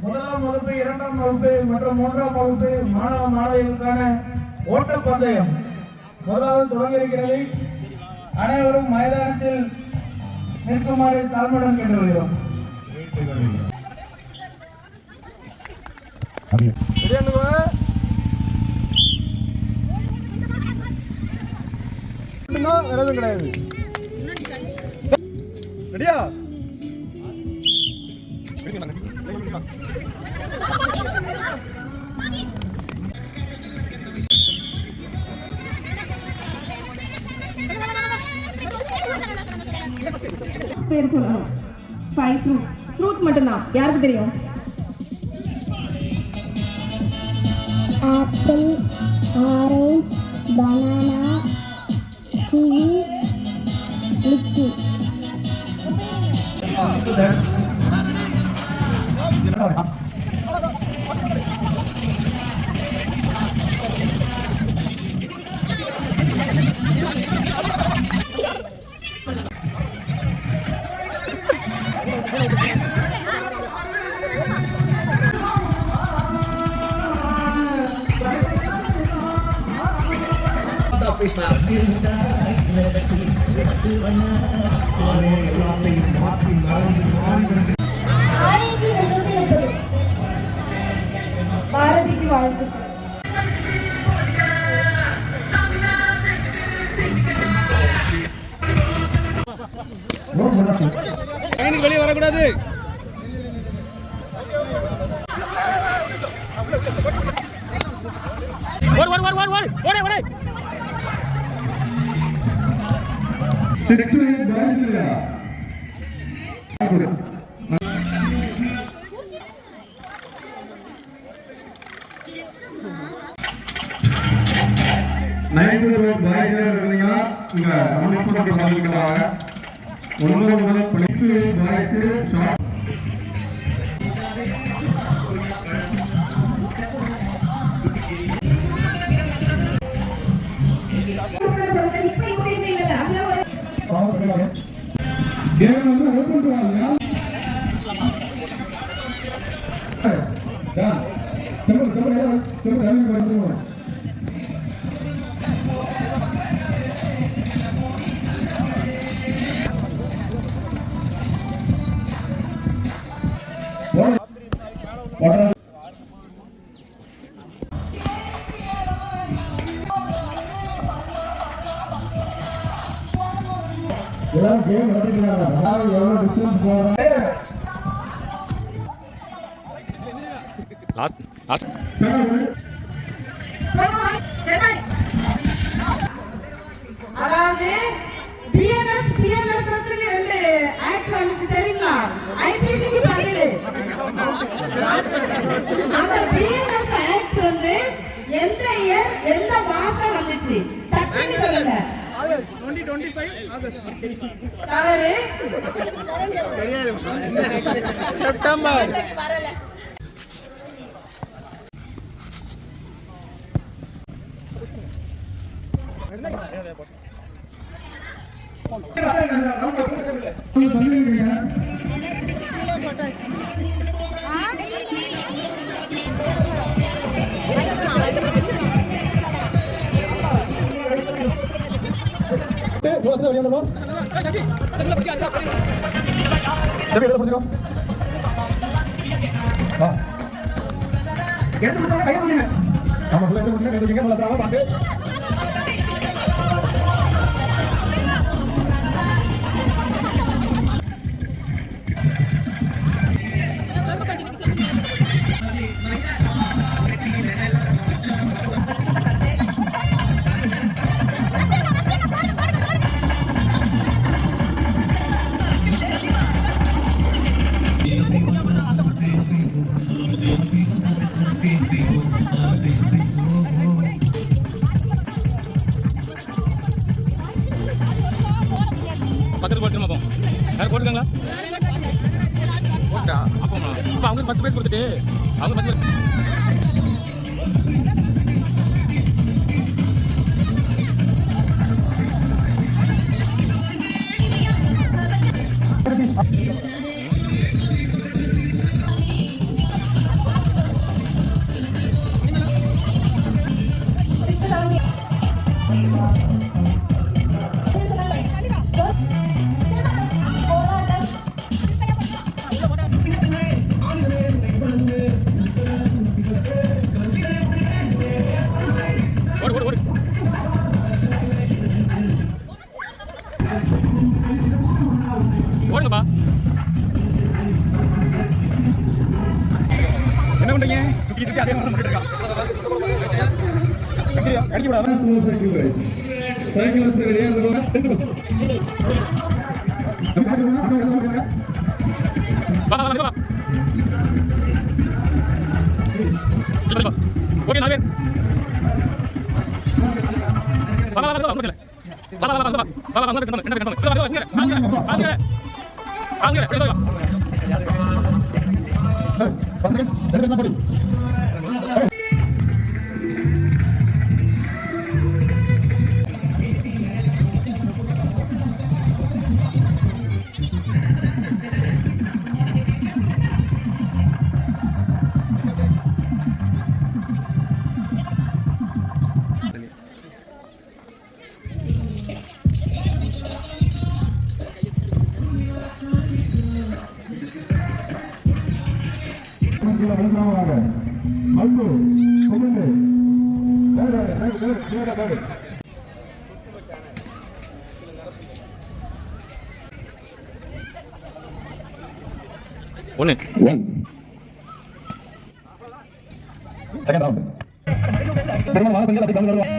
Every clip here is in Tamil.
முதலாம் வகுப்பு, இரண்டாம் வகுப்பு மற்றும் மூன்றாம் வகுப்பு மாணவ மாணவிகளுக்கான ஓட்டப்பந்தயம் முதலாவது தொடங்க இருக்கிறது. அனைவரும் மைதானத்தில் நிற்குமாறு தாழ்மையுடன் கேட்டுக்கொள்கிறோம். கிடையாது. ரெடியா? பேர் சொல்லணும். 5 ஃப்ரூட்ஸ் மட்டும்தான். யாருக்கு தெரியும்? Apple, orange, banana, kiwi, lychee. பாரதிக்கு வாழ்த்து. வெளியே வரக்கூடாது. அதாவது பிஎன்எஸ் ரெண்டு ஆக்ட் வந்துச்சு தெரியுங்களா? ஐபிசிக்கு பதிலு அந்த பிஎன்எஸ் ஆக்ட் வந்து எந்த இயர் எந்த மாசம் வந்துச்சு டக்குனு சொல்லுங்க. 2025 ஆகஸ்ட். தவறு. செப்டம்பர். போட்டுருக்காங்களா? போட்டா அப்போ அவங்க ஃபர்ஸ்ட் பிரைஸ் கொடுத்துட்டு அவங்க ஃபர்ஸ்ட் ஒன்று செகண்ட் ரவுண்ட் பெருமாள் வாங்க பெண்கள் அப்படி தமிழ் வருவாங்க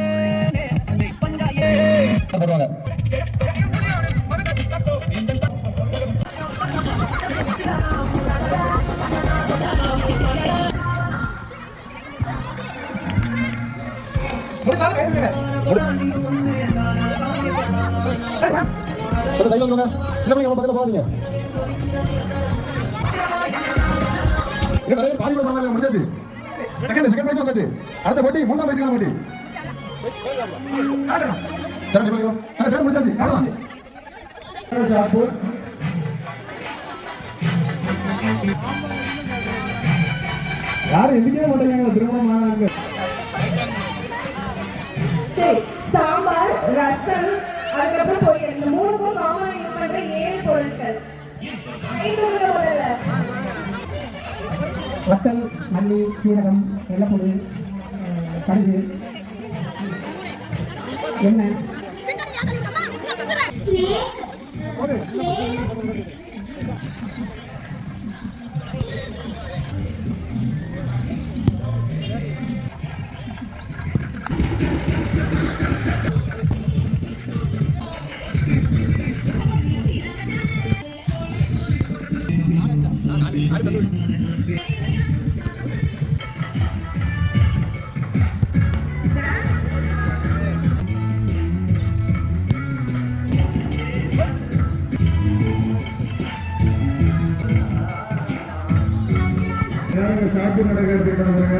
முடிஞ்சாச்சு செகண்ட் பிரைஸ் வந்தாச்சு அடுத்த போட்டி மூணாம் பிரைஸ்க்கான போட்டி முடிஞ்சாச்சு யாரும் எதுக்கே மாட்டேங்க திருமணம் சரி, சாம்பார், ரசம், அதுக்கப்புறம் பொரியல். இந்த மூணுக்கும் காமனா யூஸ் பண்ற 7 பொருட்கள். 5 முதல்ல வத்தல், மல்லி, சீரகம், வெள்ளைப்பூடு, கடுகு, எண்ணெய், சாப்பிட்டு நடக்கிறதுக்கு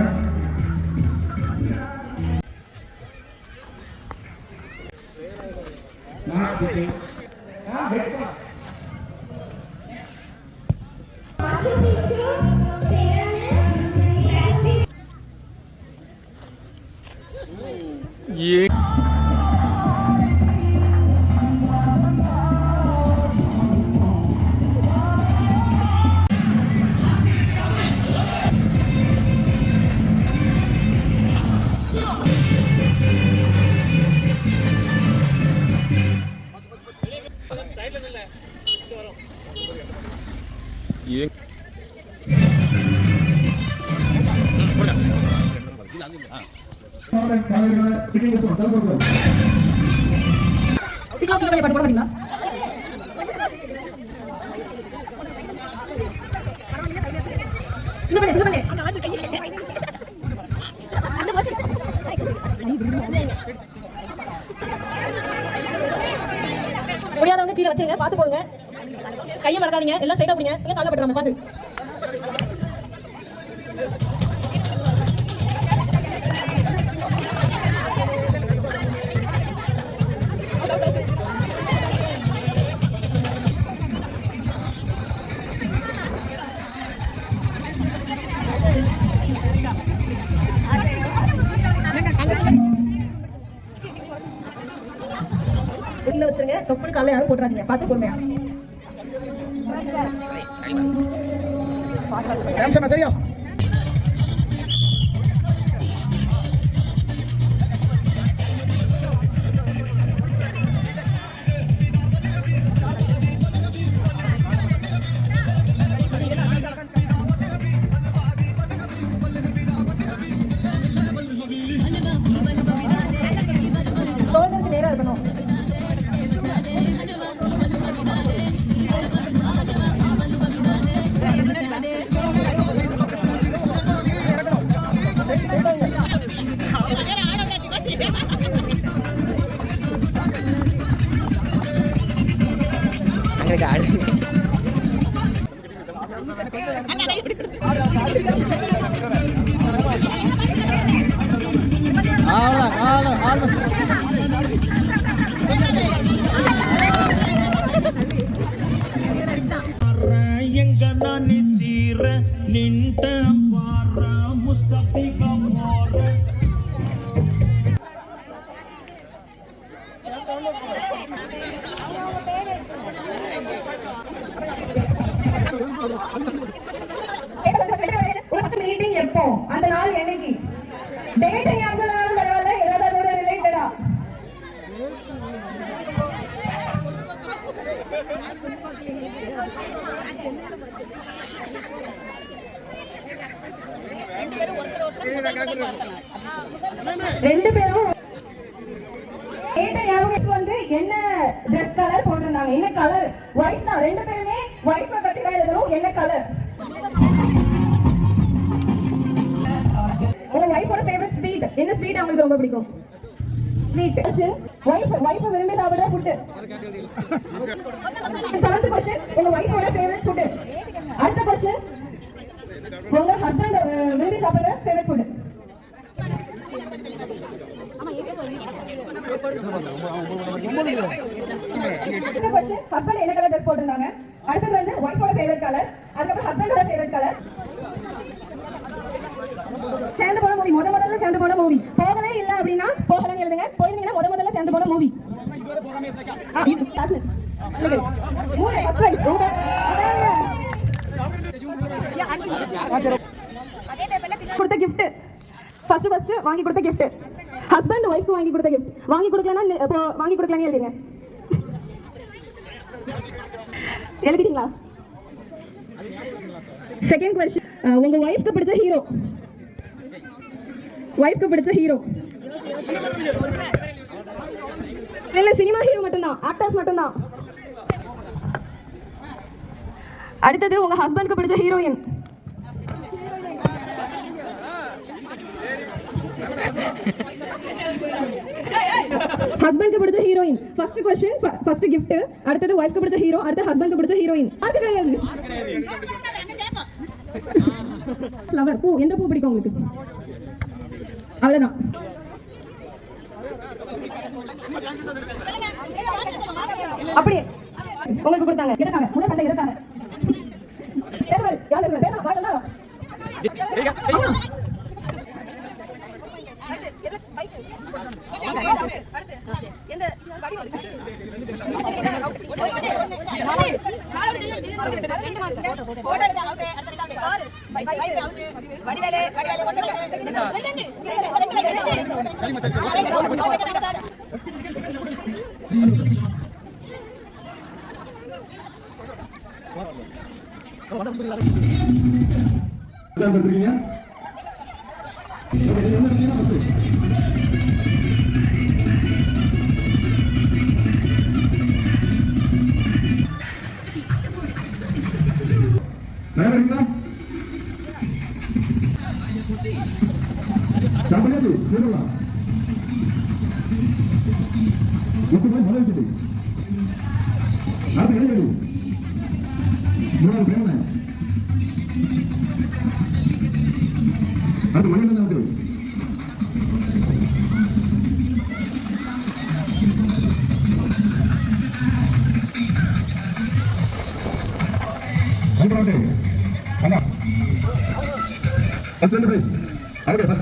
முடியாதவங்க கீழே வச்சுங்க, பார்த்து போடுங்க. கையை மடக்காதீங்க, எல்லாம் ஸ்ட்ரைட்டா பிடிங்க. நீங்க கால பட்டுறாங்க, பார்த்து. வெளில வச்சிருங்க, தொப்புள் காலைல யாரும் போட்டுறாதீங்க, பார்த்து பொறுமையா. சரியா எங்க நான் சீர நின்ற பார முஸ்தபிக போற மீட்டிங் எப்போ, அந்த நாள் என்னைக்கு, டேட் ஞாபகம் பரவாயில்ல, ஏதாவது ஒரு ரிலேட்டடா? ரெண்டு பேரும் டேட் ஞாபகம் வந்து என்ன ட்ரெஸ் கலர் போட்டிருந்தாங்க, என்ன கலர்? ஒயிட் தான். ரெண்டு பேருமே ஒயிட் பத்தி தான் எழுதணும். என்ன கலர்? உங்க வைஃபோட ஃபேவரட் ஸ்வீட் என்ன? ஸ்வீட் உங்களுக்கு ரொம்ப பிடிக்கும்? ஸ்வீட். வைஃப் விரும்பி சாப்பிடுற ஃபுட். 7th क्वेश्चन உங்க வைஃபோட ஃபேவரட் ஃபுட். அடுத்த क्वेश्चन உங்க ஹஸ்பண்ட் விரும்பி சாப்பிடுற ஃபேவரட் ஃபுட். அடுத்த क्वेश्चन ஹஸ்பண்ட் என்ன கலர் ட்ரெஸ் போட்டுருந்தாங்க. அடுத்து வந்து வைஃபோட ஃபேவரட் கலர், அதுக்கப்புறம் ஹஸ்பண்டோட ஃபேவரட் கலர். சேர்ந்து போன மூவி, முதல்ல சேர்ந்து போன மூவி. போகவே இல்ல அப்படின்னா போகலன்னு எழுதுங்க. போயிருந்தீங்கன்னா முதல்ல சேர்ந்து போன மூவி. கொடுத்த கிஃப்ட், ஃபர்ஸ்ட் வாங்கி கொடுத்த கிஃப்ட், ஹஸ்பண்ட் ஒய்ஃப்க்கு வாங்கி கொடுத்த கிஃப்ட். வாங்கி கொடுக்கலன்னு எழுதுங்க. எழுதிட்டீங்களா? செகண்ட் क्वेश्चन உங்க ஒய்ஃப்க்கு பிடிச்ச ஹீரோ. ஒய்ஃப்க்கு பிடிச்ச ஹீரோ இல்ல, சினிமா ஹீரோ மட்டும்தான், ஆக்டர்ஸ் மட்டும்தான். அடுத்தது உங்க ஹஸ்பண்ட்க்கு பிடிச்ச ஹீரோயின். ஹஸ்பண்ட்க்கு பிடிச்ச heroine. First question first gift, அடுத்தது ஒய்ஃப்க்கு பிடிச்ச ஹீரோ, அடுத்து ஹஸ்பண்ட்க்கு பிடிச்ச ஹீரோயின். அது கிடையாது. ஃப்ளவர், பூ. எந்த பூ பிடிக்கும் உங்களுக்கு? அவ்வளவுதான். அப்படியே உங்களுக்கு கொடுத்தாங்க. எதுக்காக? முதல் சண்டை எதுக்காக? தேர்தல் யார் தேர்தல்? பேசலாம் வாங்கலாம்.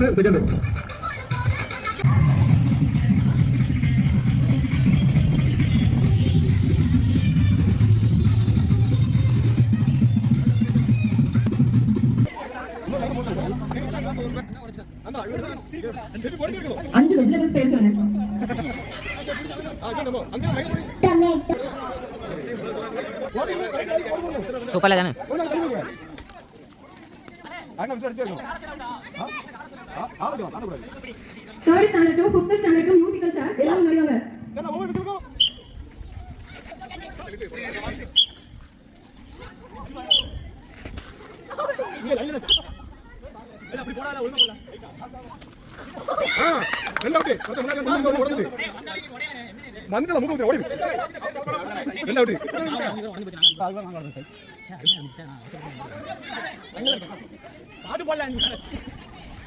First, second. அஞ்சு வெஜிடபிள்ஸ் பேர் சொல்லுங்க. சூப்பர்ல தானே. Third standard fifth standard musical chair எல்லாம் வருவாங்க.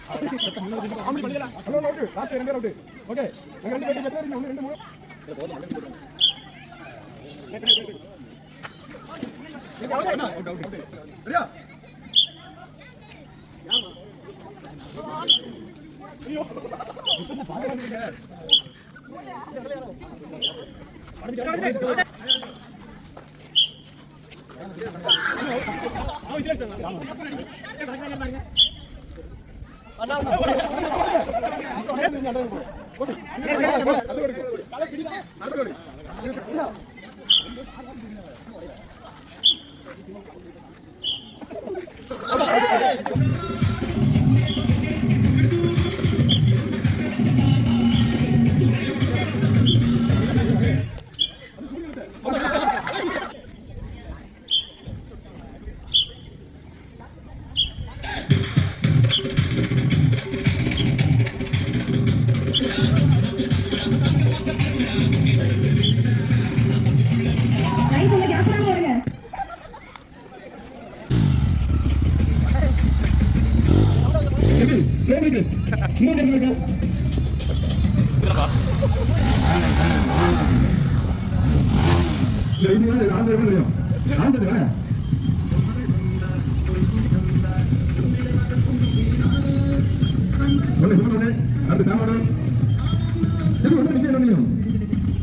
Hello out last 2 out okay நாங்க 2 பேட்டி பெட்டர் 1 2 3 அவுட் சரியா ஐயோ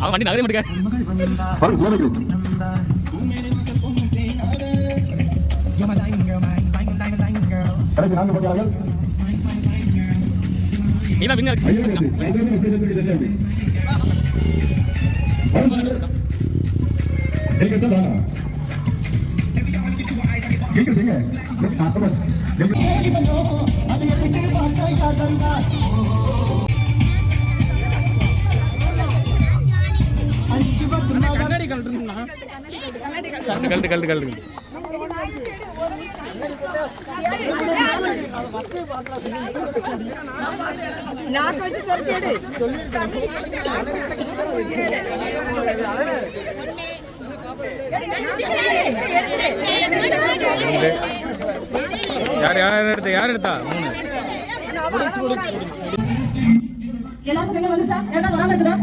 அவன் வண்டி நகரே மாட்டேங்க நீதான் வின்னர் கண்ணாடி கழட்டு யார் எடுத்தா எல்லாரும் சரியா வந்துச்சா ஏடா வராம இருக்குதா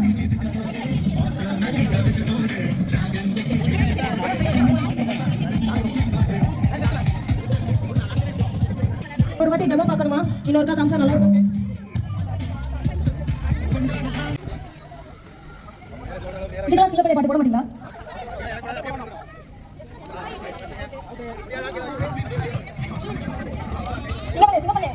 ஒரு வாட்டி டெமோ பார்க்கணுமா இன்னொருக்கா காமிச்சா நல்லா இருக்கும் இதுதான் சில பாட்டு போட மாட்டீங்களா சிங்கப்பண்ணே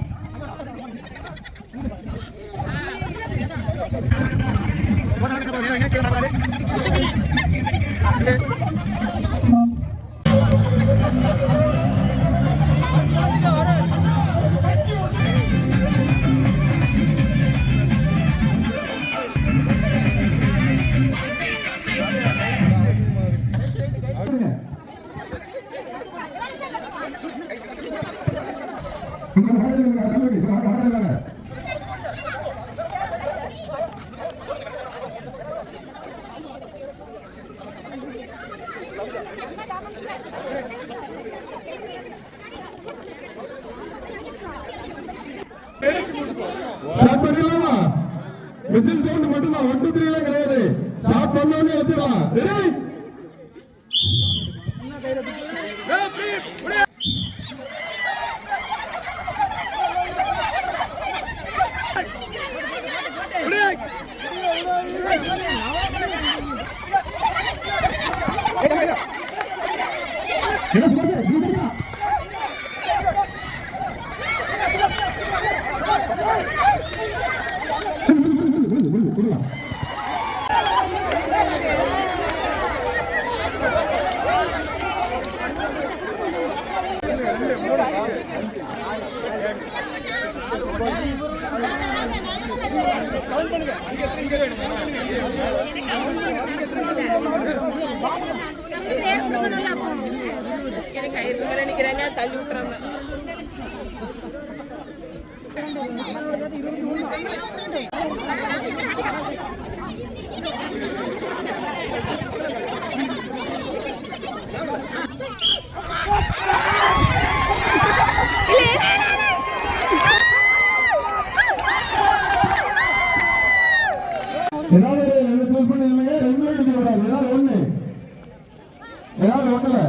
விசில் சவுண்ட் மட்டும்தான் 1 2 3 எல்லாம் கிடையாது ஸ்டாப் பண்ணோனே எடுத்துடலாம் ரெடி தள்ளி விட்டுறாங்க ஏதாவது ஒரு சூஸ் பண்ணிருந்தீங்க, ரெண்டு எடுத்து கூடாது, ஏதாவது ஒண்ணு, ஏதாவது ஒண்ணுல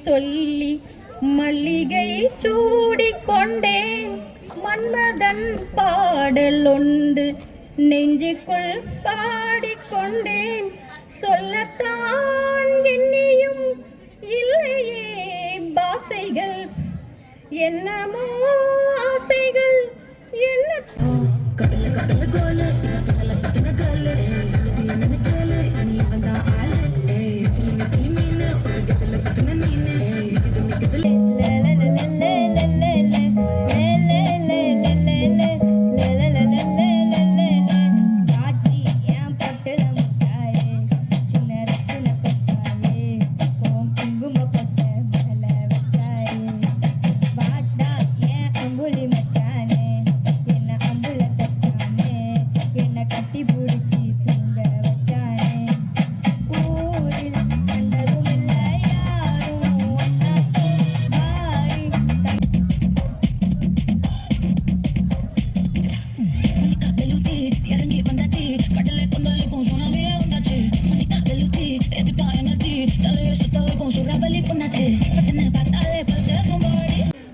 சொல்லி மல்லிகை சூடிக்கொண்டேன் மன்மதன் பாடல் ஒன்று நெஞ்சுக்குள் பாடிக்கொண்டேன் சொல்லத்தான் எண்ணியும் இல்லையே பாசைகள் என்னமோ ஆசைகள் என்ன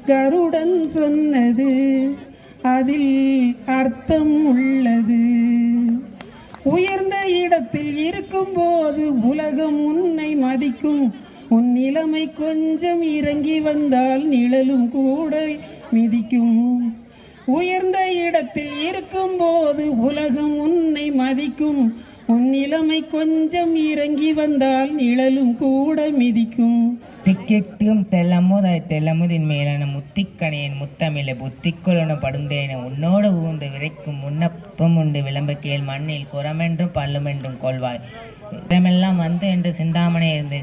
கருடன் சொன்னது அதில் அர்த்தம் உள்ளது. உயர்ந்த இடத்தில் இருக்கும்போது உலகம் உன்னை மதிக்கும். உன் நிலைமை கொஞ்சம் இறங்கி வந்தால் நிழலும் கூட மிதிக்கும். உயர்ந்த இடத்தில் இருக்கும்போது உலகம் உன்னை மதிக்கும். உன் நிலைமை கொஞ்சம் இறங்கி வந்தால் நிழலும் கூட மிதிக்கும். திக்கிக்கும் தெல்லமுதின் மேலான முத்திக்கணையன் முத்தமிழ புத்திக்குள்ளன படுந்தேன உன்னோடு ஊந்து விரைக்கும் முன்னப்பம் உண்டு விளம்ப கேள் மண்ணில் குரமென்றும் பல்லுமென்றும் கொள்வாய் இடமெல்லாம் வந்து என்று சிந்தாமனை இருந்து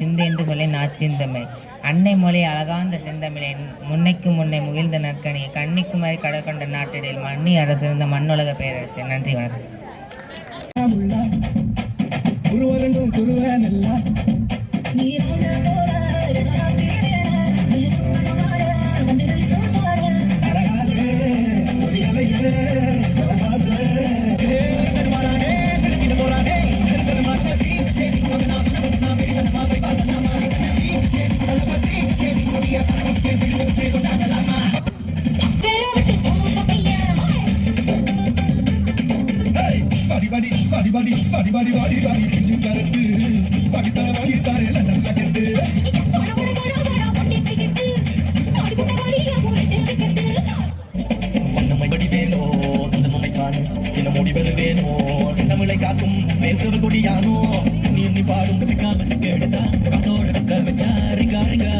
சிந்து என்று சொல்லி நாச்சிந்தமை அன்னை மொழி அழகாந்த செந்தமிழை முன்னைக்கு முன்னை முகிழ்ந்த நற்கனியை கன்னிக்குமாரி கடற்கொண்ட நாட்டிடையில் மண்ணி அரசிருந்த மண்ணுலக பேரரசு. நன்றி, வணக்கம். முடிவது தேனோ தமிழை காக்கும் பேசுற கொடியானோ நீ பாடும் சிக்காம சிக்க எடுத்தா காதோட சக்க வச்சா ரிகா ரிகா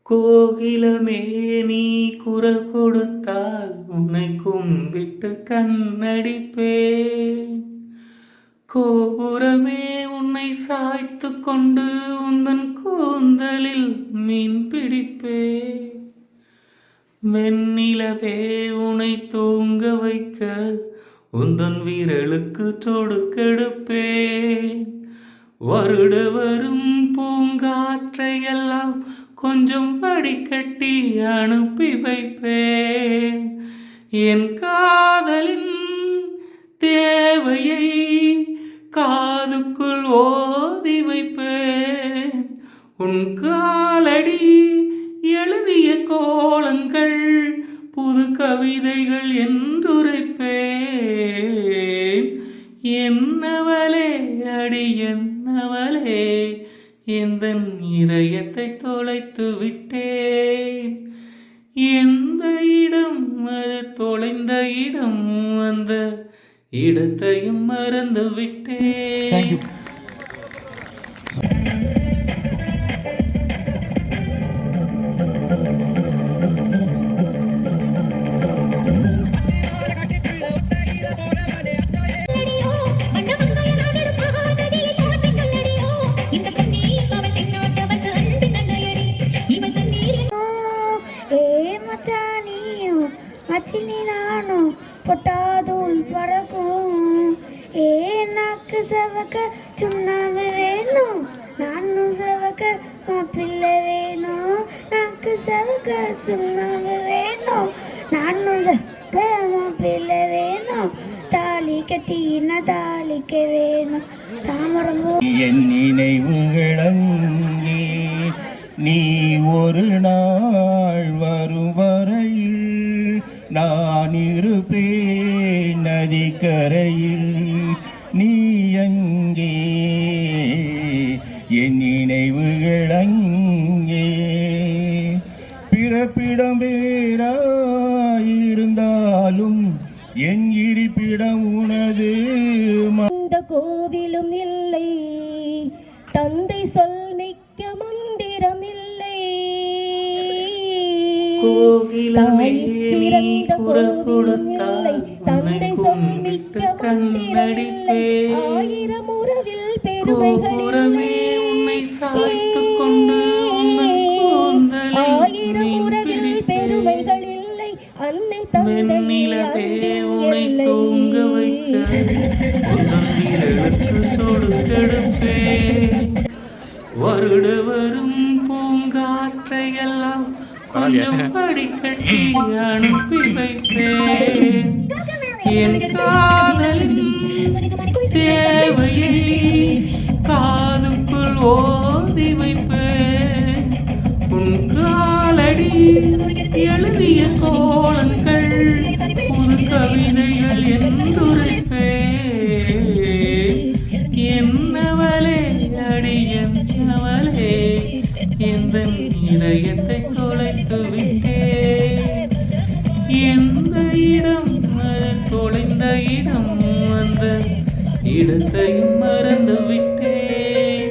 கோகிலமே நீ குரல் கொடுத்தால் உன்னை கும்பிட்டு கண்ணடிப்பேன். கோபுரமே உன்னை சாய்த்து கொண்டு உந்தன் கூந்தலில் மீன் பிடிப்பேன். வெண்ணிலவே உன்னை தூங்க வைக்க உந்தன் விரலுக்கு சொடுக்கெடுப்பேன். வருட வரும் பூங்காற்றையெல்லாம் கொஞ்சம் வடிகட்டி அனுப்பி வைப்பேன். என் காதலின் தேவையை காதுக்குள் ஓதி வைப்பேன். உன் காலடி எழுதிய கோலங்கள் புது கவிதைகள் என்றுரைப்பேன். என்னவளே அடி என்னவளே எந்தன் இதயத்தை தொலைத்து விட்டேன். எந்த இடம் அது தொலைந்த இடம் அந்த இடத்தையும் மறந்து விட்டேன். மச்சினி நானும் பொட்டாதூள் பறக்கும். நாக்கு செவக்க சுண்ணாம்பு வேணும், நானும் செவக்க மாப்பிள்ளை வேணும். நாக்கு செவக்க சுண்ணாம்பு வேணும், நானும் செவக்க மாப்பிள்ளை வேணும். தாலி கட்டின தாலிக்க வேணும் தாமரம்பூ. என் நினைவுகளங்கே நீ ஒரு நாள் வரும் வரையில் நான் இருப்பேன் நதிக்கரையில். நீ அங்கே என் நினைவுகள் அங்கே. பிறப்பிடம் வேறாயிருந்தாலும் என் இருப்பிடம் உனது. இந்த கோவிலும் இல்லை, தந்தை சொல் மிக்க மந்திரம் இல்லை. கோகிலமே நீ குரல் கொடுத்தால் உன்னை கும்பிட்டு கண்ணடிப்பேன். ஆயிரம் உறவில் கோபுரமே உன்னை சாய்த்து கொண்டு உந்தன் கூந்தலில் மீன் பெருமைகள் இல்லை. அன்னை வெண்ணிலவே உன்னை தூங்க வைக்க உந்தன் விரலுக்கு சொடுக்கெடுப்பேன். வருட வரும் பூங்காற்றையெல்லாம் கொஞ்சம் படிக்கட்டி அனுப்பி வைப்பேன். என் காதலின் தேவையை காதுக்குள் ஓதி வைப்பேன். உன் காலடி எழுதிய கோலங்கள் புது கவிதைகள் என்றுரைப்பேன். என்னவளே அடி என்னவளே எந்த இதயத்தை தொலைத்து விட்டேன். எந்த இடம் அது தொலைந்த இடம் அந்த இடத்தையும் மறந்து விட்டேன்.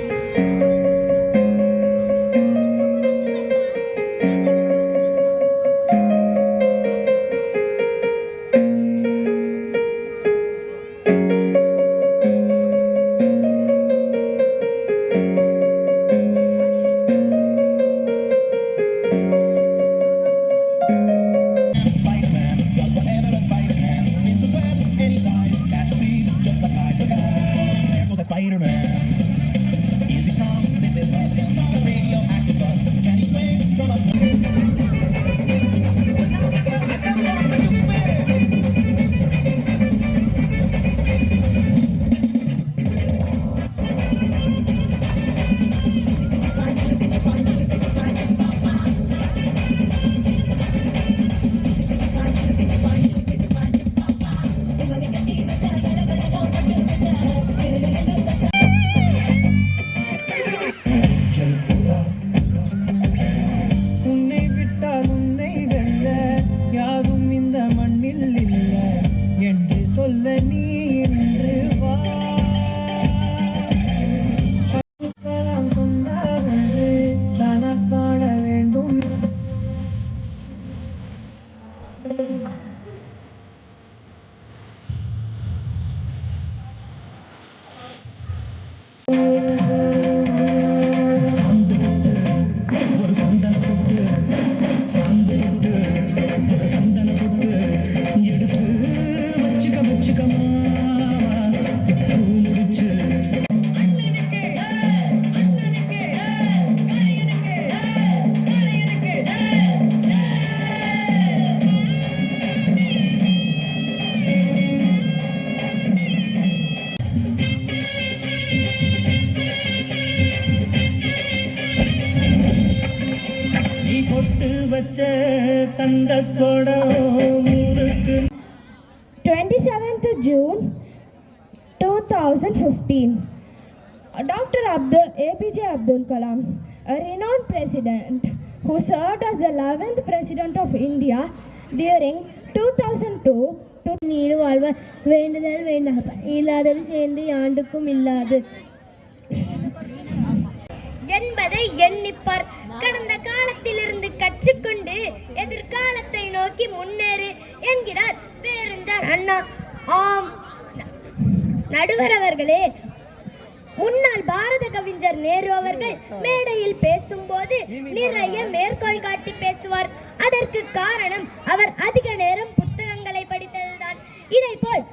வச்ச தந்த கொடம் 27th June 2015. Dr. APJ Abdul Kalam, a renowned president who served as the 11th President of India during 2002 to need வாழ்வ வேண்டுதல் வேண்டாம் இல்லாதது சேர்ந்து ஆண்டுக்கும் இல்லாது என்பதை எண்ணிப்பார். கடந்த காலத்திலிருந்து கற்றுக்கொண்டு எதிர்காலத்தை நோக்கி முன்னேறு என்கிறார் பேருந்தர் அண்ணா. ஆம் நடுவர் அவர்களே, முன்னாள் பாரத கவிஞர் நேரு அவர்கள் மேடையில் பேசும்போது நிறைய மேற்கோள் காட்டி பேசுவார். அதற்கு காரணம் அவர் அதிக நேரம் புத்தகங்களை படித்ததுதான். இதைப்போல்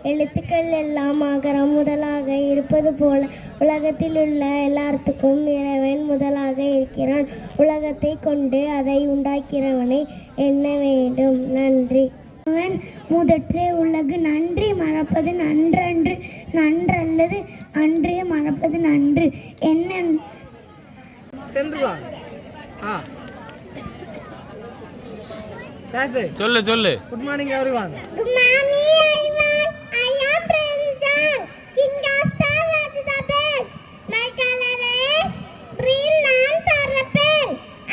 எழுத்துக்கள் எல்லாம் ஆகரம் முதலாக இருப்பது போல உலகத்தில் உள்ள எல்லாத்துக்கும் இறைவன் முதலாக இருக்கிறான். உலகத்தை கொண்டு அதை உண்டாக்கிறவனை எண்ண வேண்டும். நன்றி. அவன் முதற்றே உலகு. நன்றி மறப்பது நன்றன்று, நன்றல்லது அன்றே மறப்பது நன்று. என்ன சென்று வா. சொல்லு சொல்லு. Good morning everyone. Good morning everyone. I am princess king of stars the best. My colour is green and purple.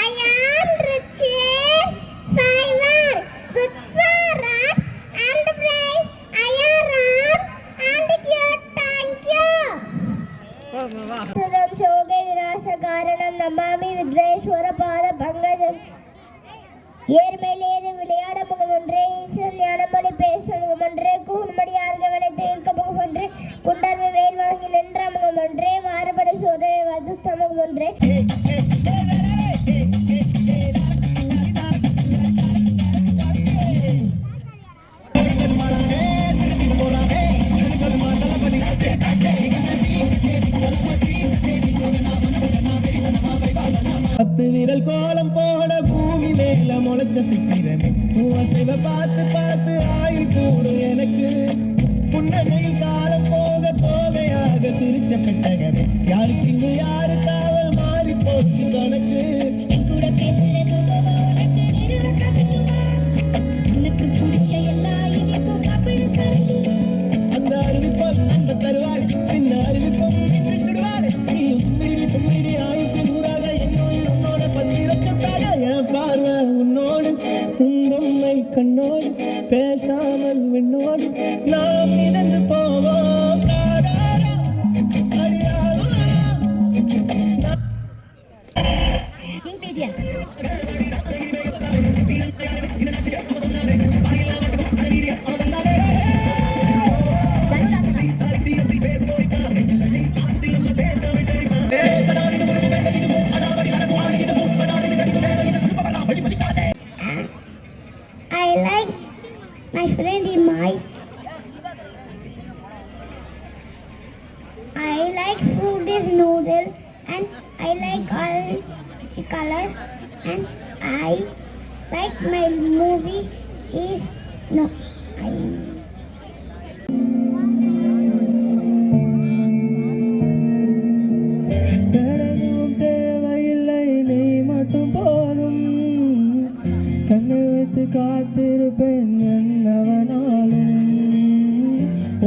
I am rich in fiber, good for us and bright. I am round and cute. Thank you. சோகை விநாச காரணம் நமாமி விக்னேஸ்வர பாத பங்கஜம். ஏர்மேலேறு விளையாட முகம் ஒன்றே, ஈசன் ஞானமொழி பேச முகம் ஒன்றே, கூர்மடி ஆர்கவனை தீர்க்க முகம் ஒன்றே, குண்டர்வு வேல் வாங்கி நின்ற முகம் ஒன்றே, மாறுபடி சோதனை வதுஸ்த முகம் ஒன்றே. பத்து விரல் கோலம் போட பூமி மேல முளைச்ச சித்திரமே பூசைவ பார்த்து பார்த்து ஆயுள் கூடும் எனக்கு. புன்னகையில் காலம் போக தோகையாக சிரிச்ச பெட்டகமே யாருக்கு இங்கு யாரு காவல் மாறி போச்சு கணக்கு. கூட பேசுறது உனக்கு பிடிச்ச எல்லா இனிப்பும் சாப்பிடு தருது. அந்த அறிவிப்போம் அந்த தருவாள் சின்ன அறிவிப்போம் என்று சுடுவாள். நீ உம்மிடி தும்மிடி ஆயுசு நூறாக என்னுயிர் உன்னோட பத்தி வச்சதாக. என் பார்வை உன்னோடு உங்கம்மை கண்ணோடு பேசாமல் விண்ணோடு நாம் மிதந்து போவோம். காதாரா அடியாரா I like my friend in my. I like food is noodle and I like orange color and I like my movie is no. தேவையில்லை நீ மட்டும் போதும். கண்ணு வைத்து காத்திருப்பேன் என்னவனாலும்.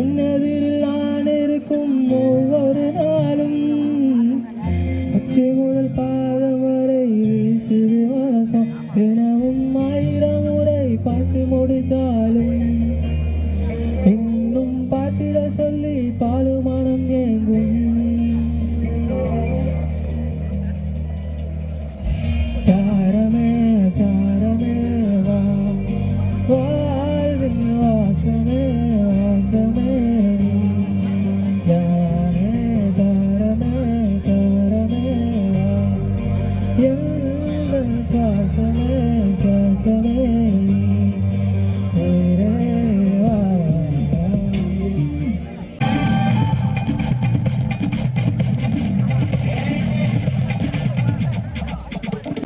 உன்னதில் நான் இருக்கும் ஒவ்வொரு நாளும். உச்சி முதல் பாதம் வரை வீசுது வாசம். தினமும் 1000 முறை பார்த்து முடித்தாலும் இன்னும் பார்த்திட சொல்லி பாலுமானம் ஏங்கும். தாரமே தாரமே வா வாழ்வின் வாசமே வாசமே நீ. தாரமே தாரமே தாரமே வா எங்கள் சுவாசமே சுவாசமே நீ. உயிரே வா.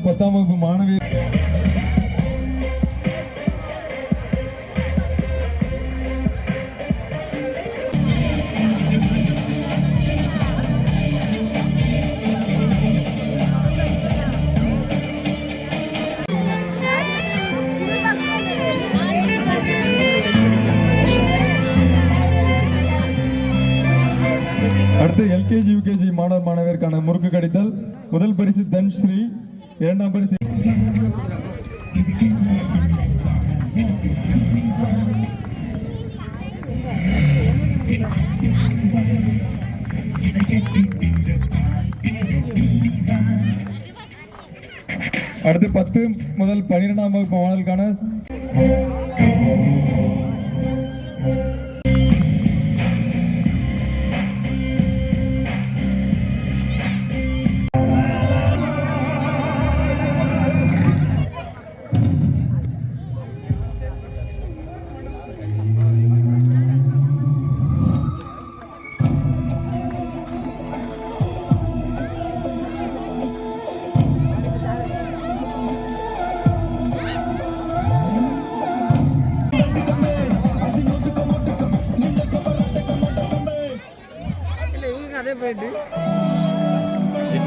10ஆம் வகுப்பு மாணவி மாணவர் மாணவியருக்கான முறுக்கு கடித்தல். முதல் பரிசு தன்ஸ்ரீ, இரண்டாம் பரிசு அடுத்து 10 முதல் 12ஆம் வகுப்பு மாணவர்களுக்கான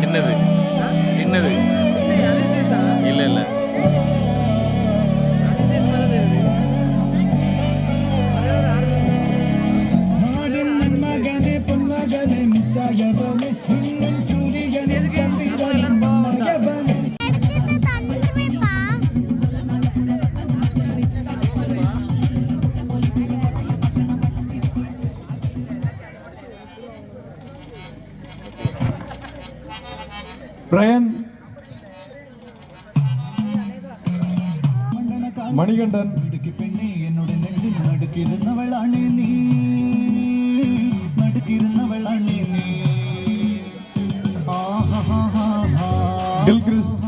சின்னது சின்னது இல்ல இல்ல மகனே பொன்மகனே முத்தாயவனே இன்னும் சூரியனே சந்திரன் மகனே பிரயன், மணிகண்டன், பெண்ணே என்னோட நெஞ்சில் நடுக்கிருந்தவளானே நீ, நடுக்கிருந்தவளானே நீ. டில்கிறிஸ்ட்,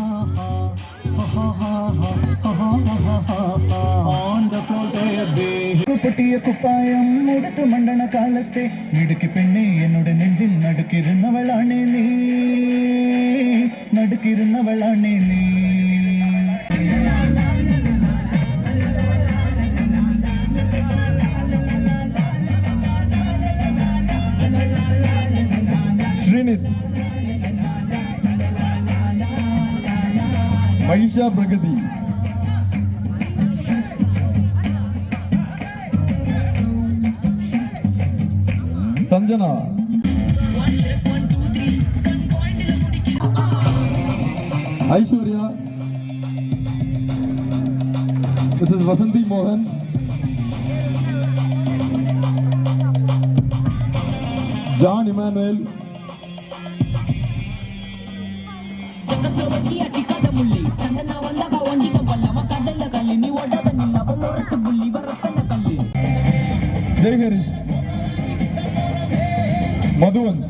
பட்டிய குப்பாயம் உடுத்து மண்டன காலத்தை இடுக்கி பெண்ணே என்னோட நெஞ்சில் நடுக்கிருந்தவளானே நீ, நடுக்கிருந்தவளானே நீ. ஸ்ரீனித், மகிஷா பிரகதி, சஞ்சனா, ஐஸ்வர்யா, மிஸ்ஸஸ் வசந்தி மோகன், ஜான் இமானுவேல், ஜெயஹரிஷ், மதுவன்,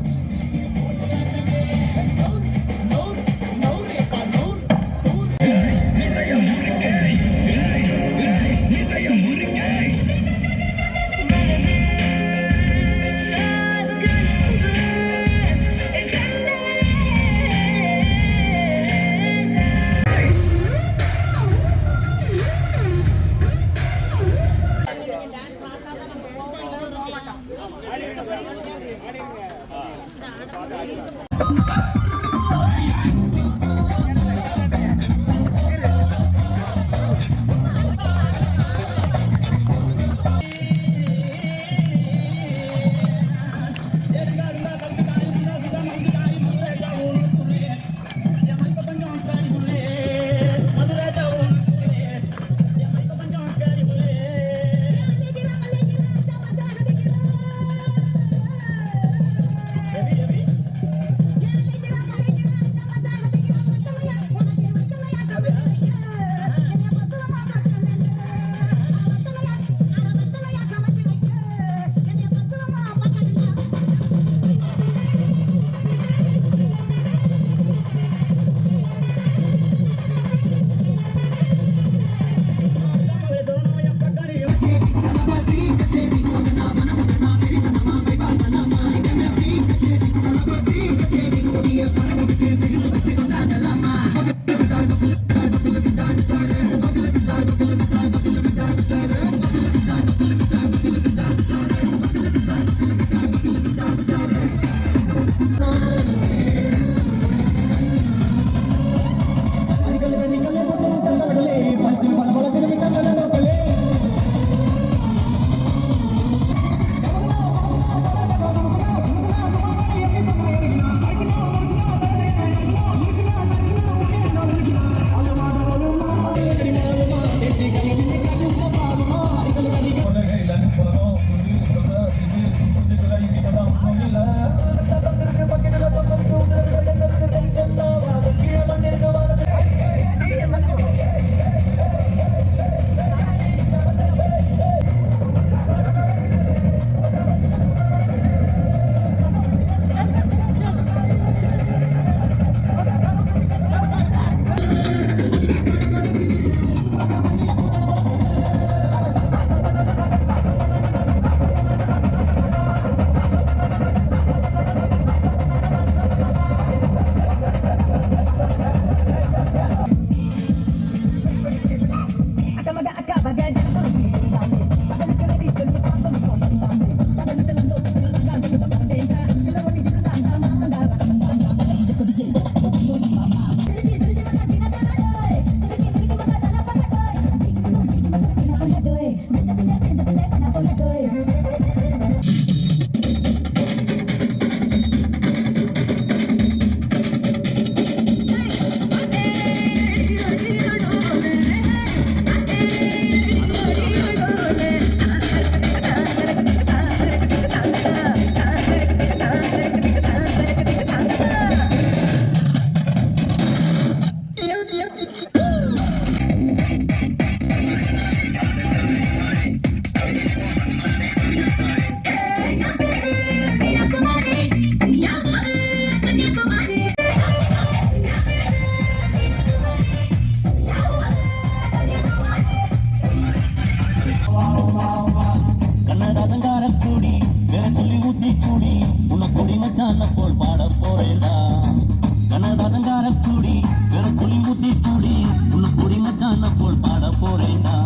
அலங்கார கூடி வேற புலி ஊத்தி கூடி உன்னை பொடி மச்சான போல் பாட போறேன்டா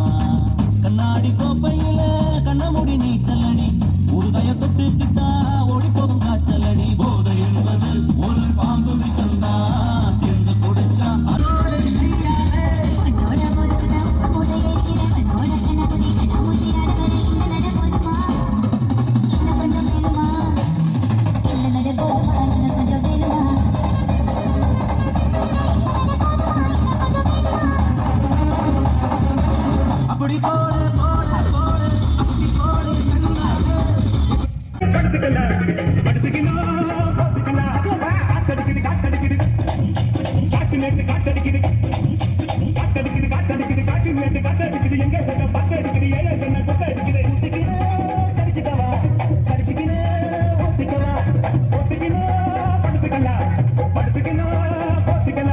கண்ணாடி கோப்பையில கண்ணமுடி நீச்சலடி உருதைய தொட்டுக்கிட்டா ஓடி போகும் காய்ச்சலடி போதை என்பது ஒரு பாம்பு விஷந்தா சேர்ந்து குடிச்சா அப்படி போடு போடு போடு அப்படி போடு கண்ணாலே படுத்துக்கல படுத்துக்கினா படுத்துக்கல காத்தடிக்குது காத்தடிக்குது காத்து நேத்து காத்தடிக்குது காத்தடிக்குது காத்தடிக்குது காத்து நேத்து காத்தடிக்குது எங்க போட்ட பத்தடிக்குது ஏழை என்ன கொத்தடிக்குது ஒத்திக்கினா கடிச்சுக்கவா கடிச்சுக்கினா ஒத்திக்கவா ஒத்திக்கினா படுத்துக்கல படுத்துக்கினா ஒத்திக்கல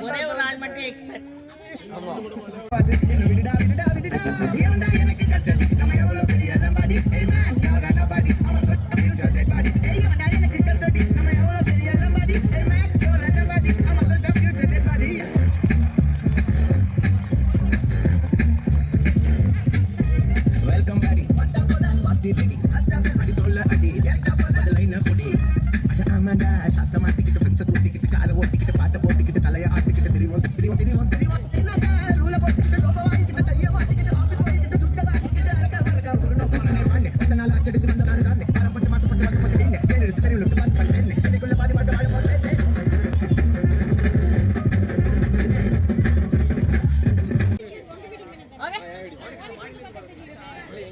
ஒரே ஒரு ஆள் மட்டும் எனக்கு கஷ்டம் நம்ம எவ்வளவு பெரிய